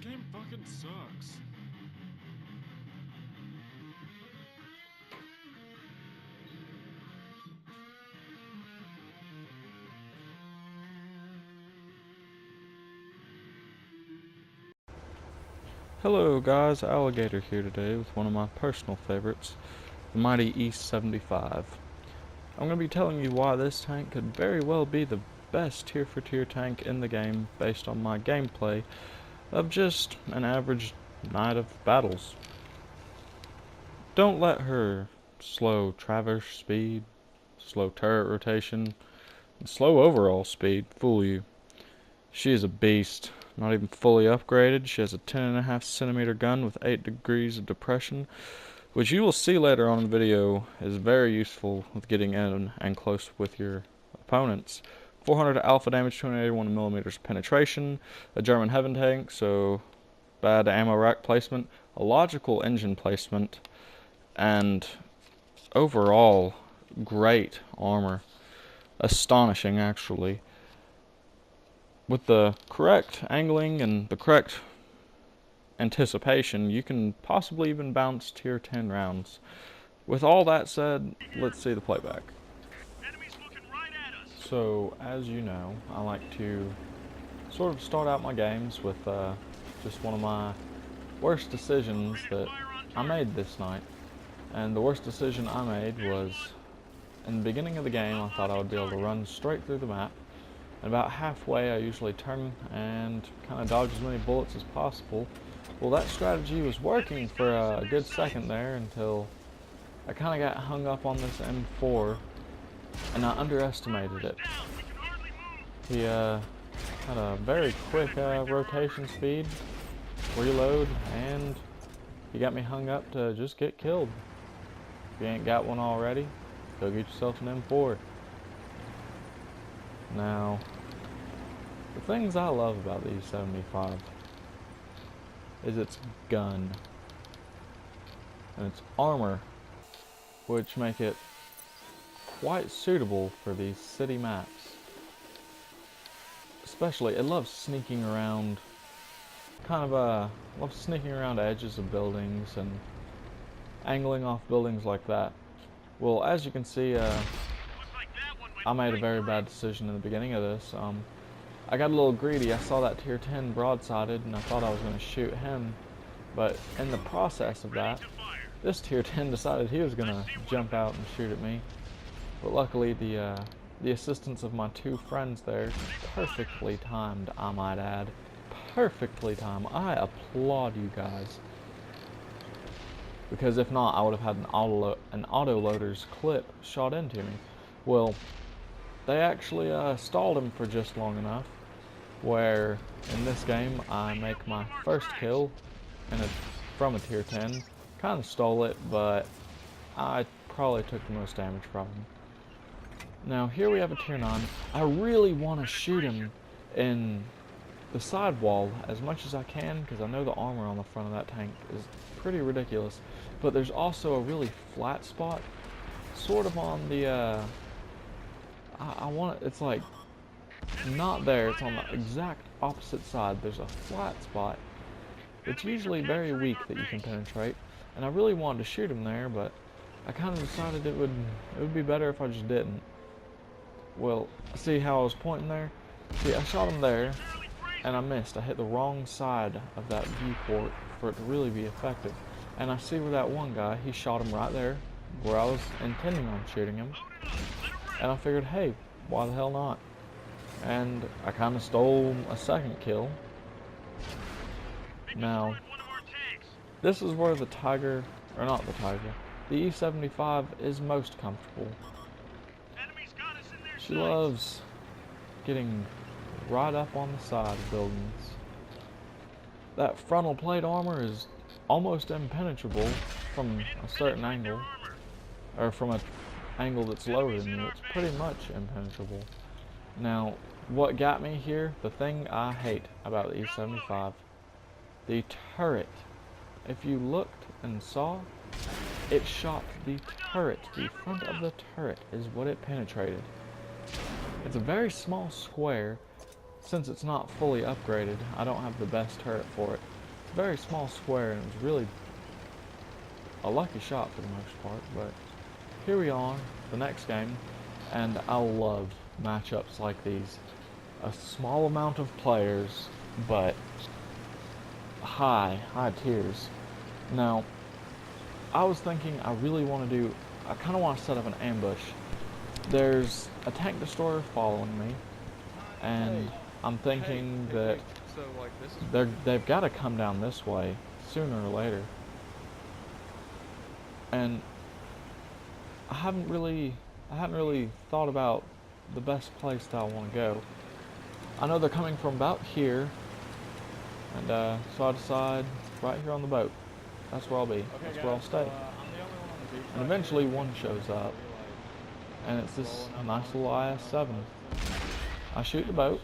game fucking sucks. Hello guys, Aligator here today with one of my personal favorites, the mighty E-75. I'm going to be telling you why this tank could very well be the best tier for tier tank in the game based on my gameplay of just an average night of battles. Don't let her slow traverse speed, slow turret rotation, and slow overall speed fool you. She is a beast. Not even fully upgraded. She has a 10.5 centimeter gun with 8 degrees of depression, which you will see later on in the video is very useful with getting in and close with your opponents. 400 alpha damage, 281 millimeters penetration, a German heaven tank, so bad ammo rack placement, a logical engine placement, and overall great armor. Astonishing, actually. With the correct angling and the correct anticipation, you can possibly even bounce tier 10 rounds. With all that said, let's see the playback. So, as you know, I like to sort of start out my games with just one of my worst decisions that I made this night. And the worst decision I made was, in the beginning of the game, I thought I would be able to run straight through the map. And about halfway I usually turn and kind of dodge as many bullets as possible. Well, that strategy was working for a good second there until I kind of got hung up on this M4 and I underestimated it. He had a very quick rotation speed, reload, and he got me hung up to just get killed. If you ain't got one already, go get yourself an M4. Now, the things I love about the E-75 is its gun and its armor, which make it quite suitable for these city maps. Especially, it loves sneaking around, loves sneaking around edges of buildings and angling off buildings like that. Well, as you can see, I made a very bad decision in the beginning of this. I got a little greedy. I saw that tier 10 broadsided and I thought I was going to shoot him, but in the process of that, this tier 10 decided he was going to jump out and shoot at me. But luckily the assistance of my two friends there, perfectly timed, I might add. Perfectly timed. I applaud you guys. Because if not, I would have had an autoloader's clip shot into me. Well, they actually stalled him for just long enough, where in this game I make my first kill from a tier 10. Kind of stole it, but I probably took the most damage from him. Now here we have a tier 9. I really want to shoot him in the sidewall as much as I can, because I know the armor on the front of that tank is pretty ridiculous. But there's also a really flat spot, sort of on the it's like not there, it's on the exact opposite side. There's a flat spot. It's usually very weak that you can penetrate, and I really wanted to shoot him there, but I kind of decided it would be better if I just didn't. Well, see how I was pointing there? See, I shot him there, and I missed. I hit the wrong side of that viewport for it to really be effective. And I see where that one guy, he shot him right there, where I was intending on shooting him. And I figured, hey, why the hell not? And I kind of stole a second kill. Now, this is where the Tiger, or not the Tiger, the E-75 is most comfortable. She loves getting right up on the side of buildings. That frontal plate armor is almost impenetrable from a certain angle, or from an angle that's lower than you. It's pretty much impenetrable. Now, what got me here, the thing I hate about the E-75, the turret. If you looked and saw, it shot the turret. The front of the turret is what it penetrated. It's a very small square. Since it's not fully upgraded, I don't have the best turret for it. very small square, and it was really a lucky shot for the most part. But here we are, the next game, and I love matchups like these. A small amount of players, but high tiers. Now, I was thinking I kind of want to set up an ambush. There's a tank destroyer following me, and I'm thinking that they've got to come down this way sooner or later. And I hadn't really thought about the best place that I want to go. I know they're coming from about here, and so I decide right here on the boat. That's where I'll be. That's where I'll stay. And eventually one shows up, and it's this nice little IS-7. I shoot the boat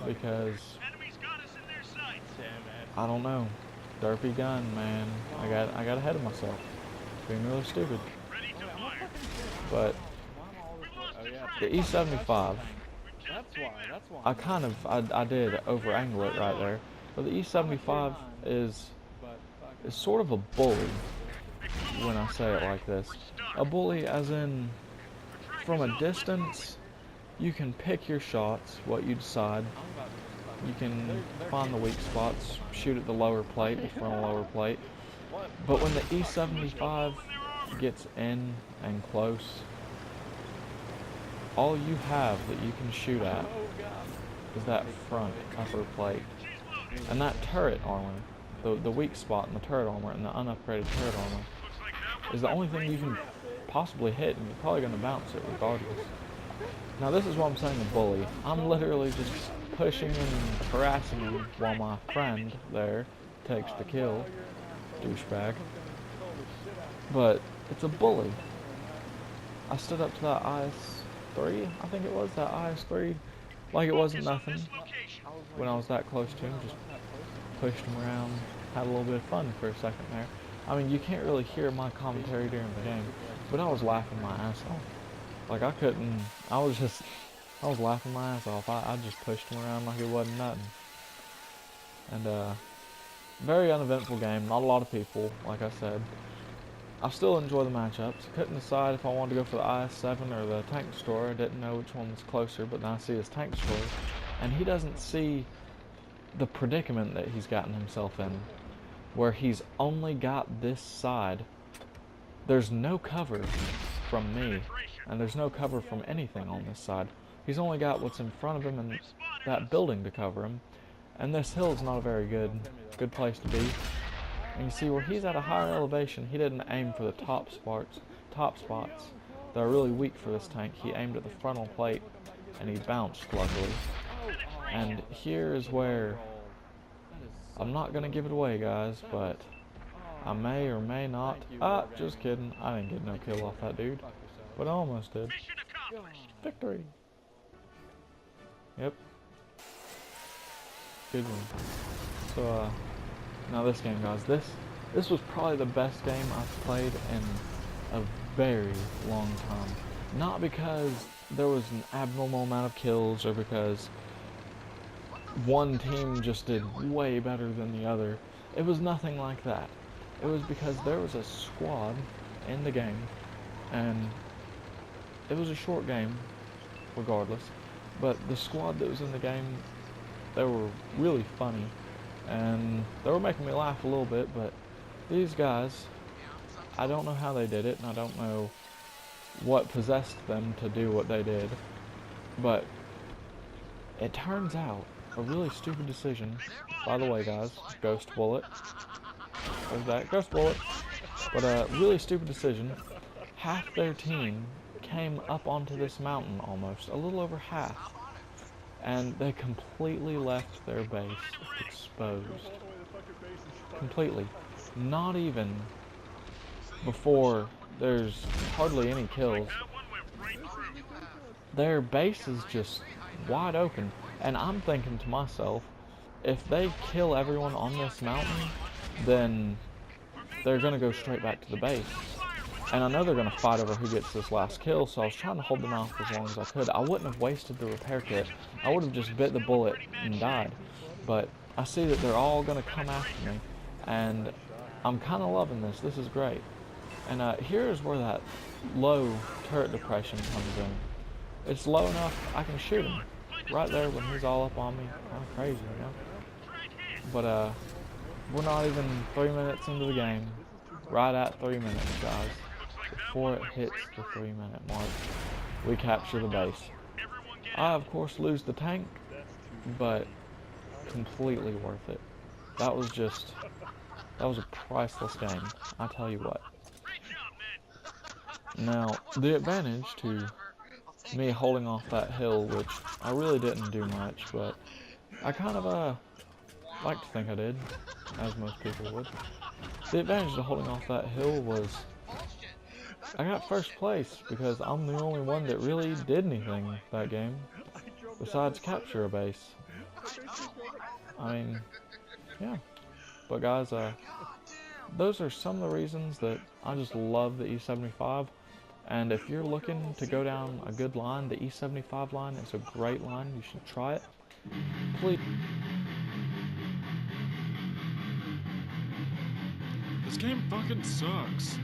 because I don't know, derpy gun, man. I got ahead of myself, being really stupid. But the E-75, I did over angle it right there. But the E-75 is sort of a bully when I say it like this. A bully as in, from a distance, you can pick your shots, what you decide. You can find the weak spots, shoot at the lower plate, the frontal lower plate. But when the E-75 gets in and close, all you have that you can shoot at is that front upper plate. And that turret armor, the weak spot in the turret armor and the unupgraded turret armor, is the only thing you can possibly hit, and you're probably going to bounce it regardless. Now this is what I'm saying, a bully. I'm literally just pushing and harassing him while my friend there takes the kill. Douchebag. But it's a bully. I stood up to that IS-3, I think it was, that IS-3, like it wasn't nothing. When I was that close to him, just pushed him around, had a little bit of fun for a second there. I mean, you can't really hear my commentary during the game, but I was laughing my ass off. Like, I was laughing my ass off. I just pushed him around like it wasn't nothing. And, very uneventful game, not a lot of people, like I said. I still enjoy the matchups. Couldn't decide if I wanted to go for the IS-7 or the tank destroyer. I didn't know which one was closer, but now I see his tank destroyer. And he doesn't see the predicament that he's gotten himself in, where he's only got this side. There's no cover from me, and there's no cover from anything on this side. He's only got what's in front of him and that building to cover him. And this hill is not a very good place to be. And you see where he's at a higher elevation, he didn't aim for the top spots that are really weak for this tank. He aimed at the frontal plate, and he bounced, luckily. And here is where, I'm not going to give it away, guys, but I may or may not. Just kidding. I didn't get no kill off that dude, but I almost did. Victory. Yep. Good one. So, now this game, guys. This was probably the best game I've played in a very long time. Not because there was an abnormal amount of kills or because one team just did way better than the other. It was nothing like that. It was because there was a squad in the game, and it was a short game, regardless. But the squad that was in the game, they were really funny, and they were making me laugh a little bit. But these guys, I don't know how they did it, and I don't know what possessed them to do what they did, but it turns out a really stupid decision. By the way, guys, ghost bullet. There's that ghost bullet. But a really stupid decision. Half their team came up onto this mountain, almost a little over half, and they completely left their base exposed. Completely. Not even before there's hardly any kills. Their base is just wide open, and I'm thinking to myself, if they kill everyone on this mountain, then they're gonna go straight back to the base. And I know they're gonna fight over who gets this last kill, so I was trying to hold them off as long as I could. I wouldn't have wasted the repair kit. I would have just bit the bullet and died. But I see that they're all going to come after me, and I'm kind of loving this. This is great. And here's where that low turret depression comes in. It's low enough I can shoot him right there when he's all up on me. Kind of crazy, you know? But we're not even 3 minutes into the game. Right at 3 minutes, guys. Before it hits the 3-minute mark, we capture the base. I, of course, lose the tank, but completely worth it. That was a priceless game, I tell you what. Now, the advantage to me holding off that hill, which I really didn't do much, but I kind of like to think I did, as most people would. The advantage to holding off that hill was I got first place because I'm the only one that really did anything that game besides capture a base. I mean, yeah. But guys, those are some of the reasons that I just love the E-75. And if you're looking to go down a good line, the E-75 line is a great line. You should try it. Please. This game fucking sucks.